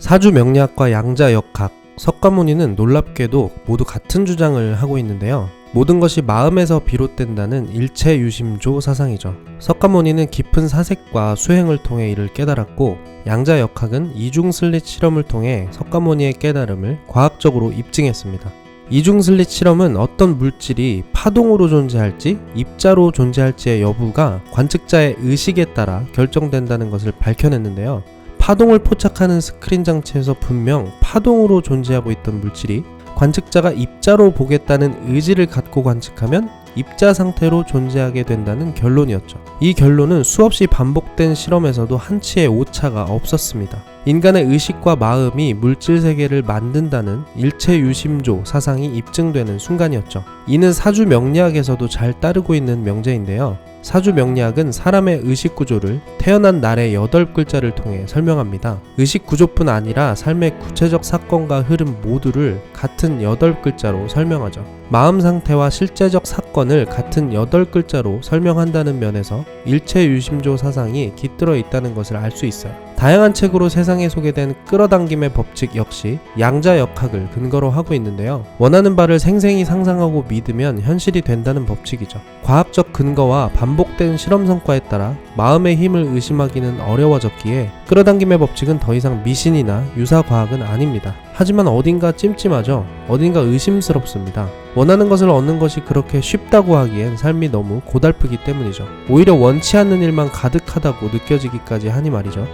사주명리학과 양자역학, 석가모니는 놀랍게도 모두 같은 주장을 하고 있는데요. 모든 것이 마음에서 비롯된다는 일체유심조 사상이죠. 석가모니는 깊은 사색과 수행을 통해 이를 깨달았고, 양자역학은 이중슬릿 실험을 통해 석가모니의 깨달음을 과학적으로 입증했습니다. 이중슬릿 실험은 어떤 물질이 파동으로 존재할지 입자로 존재할지의 여부가 관측자의 의식에 따라 결정된다는 것을 밝혀냈는데요. 파동을 포착하는 스크린 장치에서 분명 파동으로 존재하고 있던 물질이 관측자가 입자로 보겠다는 의지를 갖고 관측하면 입자 상태로 존재하게 된다는 결론이었죠. 이 결론은 수없이 반복된 실험에서도 한치의 오차가 없었습니다. 인간의 의식과 마음이 물질 세계를 만든다는 일체유심조 사상이 입증되는 순간이었죠. 이는 사주명리학에서도 잘 따르고 있는 명제인데요. 사주명리학은 사람의 의식구조를 태어난 날의 8글자를 통해 설명합니다. 의식구조뿐 아니라 삶의 구체적 사건과 흐름 모두를 같은 8글자로 설명하죠. 마음 상태와 실제적 사건을 같은 8글자로 설명한다는 면에서 일체유심조 사상이 깃들어 있다는 것을 알 수 있어요. 다양한 책으로 세상에 소개된 끌어당김의 법칙 역시 양자역학을 근거로 하고 있는데요. 원하는 바를 생생히 상상하고 믿으면 현실이 된다는 법칙이죠. 과학적 근거와 반복된 실험 성과에 따라 마음의 힘을 의심하기는 어려워졌기에 끌어당김의 법칙은 더 이상 미신이나 유사과학은 아닙니다. 하지만 어딘가 찜찜하죠. 어딘가 의심스럽습니다. 원하는 것을 얻는 것이 그렇게 쉽다고 하기엔 삶이 너무 고달프기 때문이죠. 오히려 원치 않는 일만 가득하다고 느껴지기까지 하니 말이죠.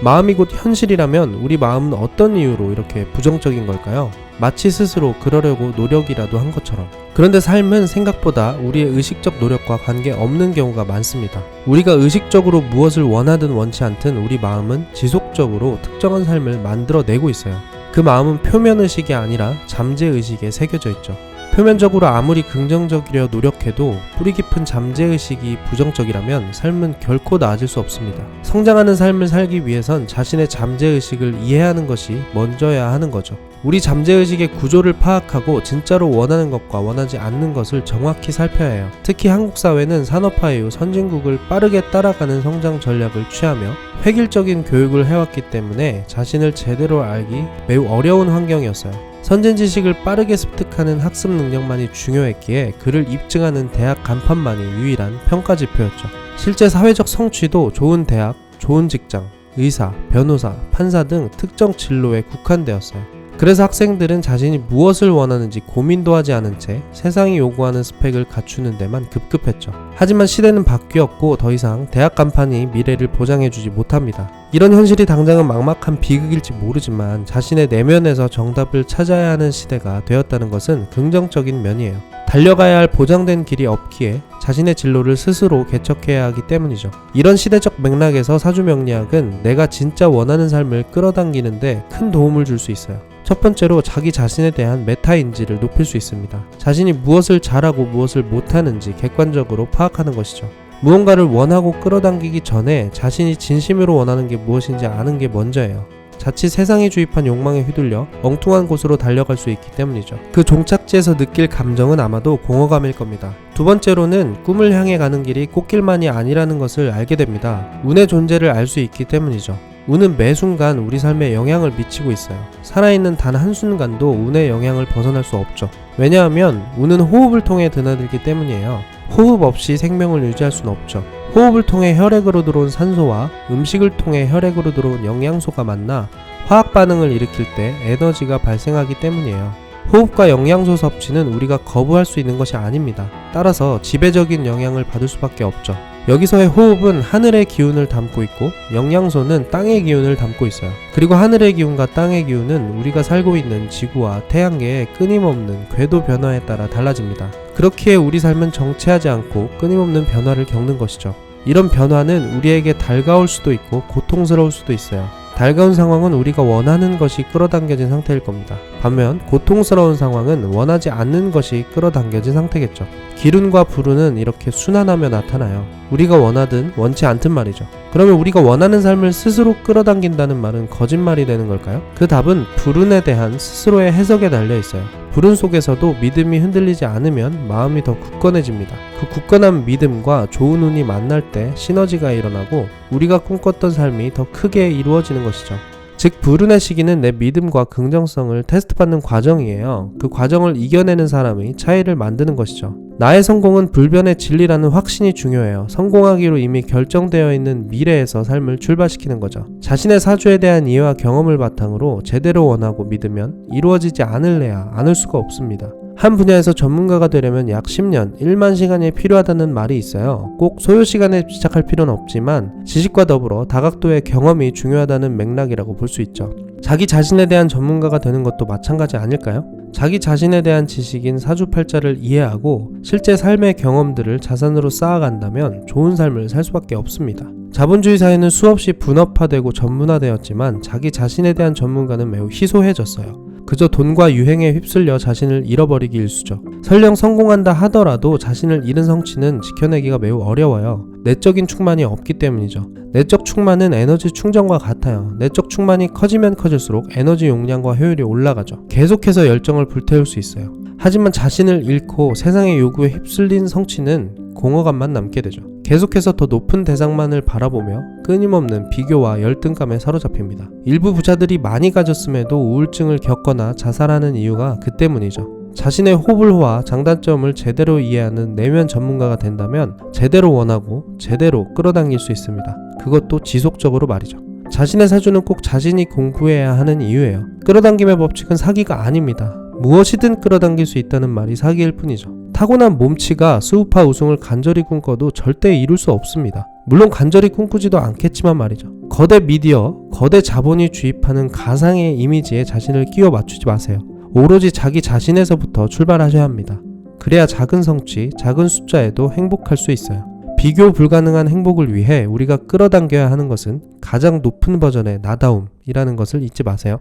마음이 곧 현실이라면 우리 마음은 어떤 이유로 이렇게 부정적인 걸까요? 마치 스스로 그러려고 노력이라도 한 것처럼. 그런데 삶은 생각보다 우리의 의식적 노력과 관계없는 경우가 많습니다. 우리가 의식적으로 무엇을 원하든 원치 않든 우리 마음은 지속적으로 특정한 삶을 만들어내고 있어요. 그 마음은 표면의식이 아니라 잠재의식에 새겨져 있죠. 표면적으로 아무리 긍정적이려 노력해도 뿌리 깊은 잠재의식이 부정적이라면 삶은 결코 나아질 수 없습니다. 성장하는 삶을 살기 위해선 자신의 잠재의식을 이해하는 것이 먼저야 하는 거죠. 우리 잠재의식의 구조를 파악하고 진짜로 원하는 것과 원하지 않는 것을 정확히 살펴야 해요. 특히 한국 사회는 산업화 이후 선진국을 빠르게 따라가는 성장 전략을 취하며 획일적인 교육을 해왔기 때문에 자신을 제대로 알기 매우 어려운 환경이었어요. 선진 지식을 빠르게 습득하는 학습 능력만이 중요했기에 그를 입증하는 대학 간판만이 유일한 평가 지표였죠. 실제 사회적 성취도 좋은 대학, 좋은 직장, 의사, 변호사, 판사 등 특정 진로에 국한되었어요. 그래서 학생들은 자신이 무엇을 원하는지 고민도 하지 않은 채 세상이 요구하는 스펙을 갖추는 데만 급급했죠. 하지만 시대는 바뀌었고 더 이상 대학 간판이 미래를 보장해주지 못합니다. 이런 현실이 당장은 막막한 비극일지 모르지만 자신의 내면에서 정답을 찾아야 하는 시대가 되었다는 것은 긍정적인 면이에요. 달려가야 할 보장된 길이 없기에 자신의 진로를 스스로 개척해야 하기 때문이죠. 이런 시대적 맥락에서 사주명리학은 내가 진짜 원하는 삶을 끌어당기는데 큰 도움을 줄 수 있어요. 첫 번째로 자기 자신에 대한 메타인지를 높일 수 있습니다. 자신이 무엇을 잘하고 무엇을 못하는지 객관적으로 파악하는 것이죠. 무언가를 원하고 끌어당기기 전에 자신이 진심으로 원하는 게 무엇인지 아는 게 먼저예요. 자칫 세상이 주입한 욕망에 휘둘려 엉뚱한 곳으로 달려갈 수 있기 때문이죠. 그 종착지에서 느낄 감정은 아마도 공허감일 겁니다. 두 번째로는 꿈을 향해 가는 길이 꽃길만이 아니라는 것을 알게 됩니다. 운의 존재를 알 수 있기 때문이죠. 운은 매 순간 우리 삶에 영향을 미치고 있어요. 살아있는 단 한순간도 운의 영향을 벗어날 수 없죠. 왜냐하면 운은 호흡을 통해 드나들기 때문이에요. 호흡 없이 생명을 유지할 수는 없죠. 호흡을 통해 혈액으로 들어온 산소와 음식을 통해 혈액으로 들어온 영양소가 만나 화학 반응을 일으킬 때 에너지가 발생하기 때문이에요. 호흡과 영양소 섭취는 우리가 거부할 수 있는 것이 아닙니다. 따라서 지배적인 영향을 받을 수밖에 없죠. 여기서의 호흡은 하늘의 기운을 담고 있고 영양소는 땅의 기운을 담고 있어요. 그리고 하늘의 기운과 땅의 기운은 우리가 살고 있는 지구와 태양계의 끊임없는 궤도 변화에 따라 달라집니다. 그렇기에 우리 삶은 정체하지 않고 끊임없는 변화를 겪는 것이죠. 이런 변화는 우리에게 달가울 수도 있고 고통스러울 수도 있어요. 달가운 상황은 우리가 원하는 것이 끌어당겨진 상태일 겁니다. 반면 고통스러운 상황은 원하지 않는 것이 끌어당겨진 상태겠죠. 기운과 불운은 이렇게 순환하며 나타나요. 우리가 원하든 원치 않든 말이죠. 그러면 우리가 원하는 삶을 스스로 끌어당긴다는 말은 거짓말이 되는 걸까요? 그 답은 불운에 대한 스스로의 해석에 달려 있어요. 불운 속에서도 믿음이 흔들리지 않으면 마음이 더 굳건해집니다. 그 굳건한 믿음과 좋은 운이 만날 때 시너지가 일어나고 우리가 꿈꿨던 삶이 더 크게 이루어지는 것이죠. 즉 불운의 시기는 내 믿음과 긍정성을 테스트받는 과정이에요. 그 과정을 이겨내는 사람이 차이를 만드는 것이죠. 나의 성공은 불변의 진리라는 확신이 중요해요. 성공하기로 이미 결정되어 있는 미래에서 삶을 출발시키는 거죠. 자신의 사주에 대한 이해와 경험을 바탕으로 제대로 원하고 믿으면 이루어지지 않을래야 않을 수가 없습니다. 한 분야에서 전문가가 되려면 약 10년, 1만 시간이 필요하다는 말이 있어요. 꼭 소요 시간에 집착할 필요는 없지만 지식과 더불어 다각도의 경험이 중요하다는 맥락이라고 볼 수 있죠. 자기 자신에 대한 전문가가 되는 것도 마찬가지 아닐까요? 자기 자신에 대한 지식인 사주팔자를 이해하고 실제 삶의 경험들을 자산으로 쌓아간다면 좋은 삶을 살 수밖에 없습니다. 자본주의 사회는 수없이 분업화되고 전문화되었지만 자기 자신에 대한 전문가는 매우 희소해졌어요. 그저 돈과 유행에 휩쓸려 자신을 잃어버리기 일쑤죠. 설령 성공한다 하더라도 자신을 잃은 성취는 지켜내기가 매우 어려워요. 내적인 충만이 없기 때문이죠. 내적 충만은 에너지 충전과 같아요. 내적 충만이 커지면 커질수록 에너지 용량과 효율이 올라가죠. 계속해서 열정을 불태울 수 있어요. 하지만 자신을 잃고 세상의 요구에 휩쓸린 성취는 공허감만 남게 되죠. 계속해서 더 높은 대상만을 바라보며 끊임없는 비교와 열등감에 사로잡힙니다. 일부 부자들이 많이 가졌음에도 우울증을 겪거나 자살하는 이유가 그 때문이죠. 자신의 호불호와 장단점을 제대로 이해하는 내면 전문가가 된다면 제대로 원하고 제대로 끌어당길 수 있습니다. 그것도 지속적으로 말이죠. 자신의 사주는 꼭 자신이 공부해야 하는 이유예요. 끌어당김의 법칙은 사기가 아닙니다. 무엇이든 끌어당길 수 있다는 말이 사기일 뿐이죠. 타고난 몸치가 수우파 우승을 간절히 꿈꿔도 절대 이룰 수 없습니다. 물론 간절히 꿈꾸지도 않겠지만 말이죠. 거대 미디어, 거대 자본이 주입하는 가상의 이미지에 자신을 끼워 맞추지 마세요. 오로지 자기 자신에서부터 출발하셔야 합니다. 그래야 작은 성취, 작은 숫자에도 행복할 수 있어요. 비교 불가능한 행복을 위해 우리가 끌어당겨야 하는 것은 가장 높은 버전의 나다움이라는 것을 잊지 마세요.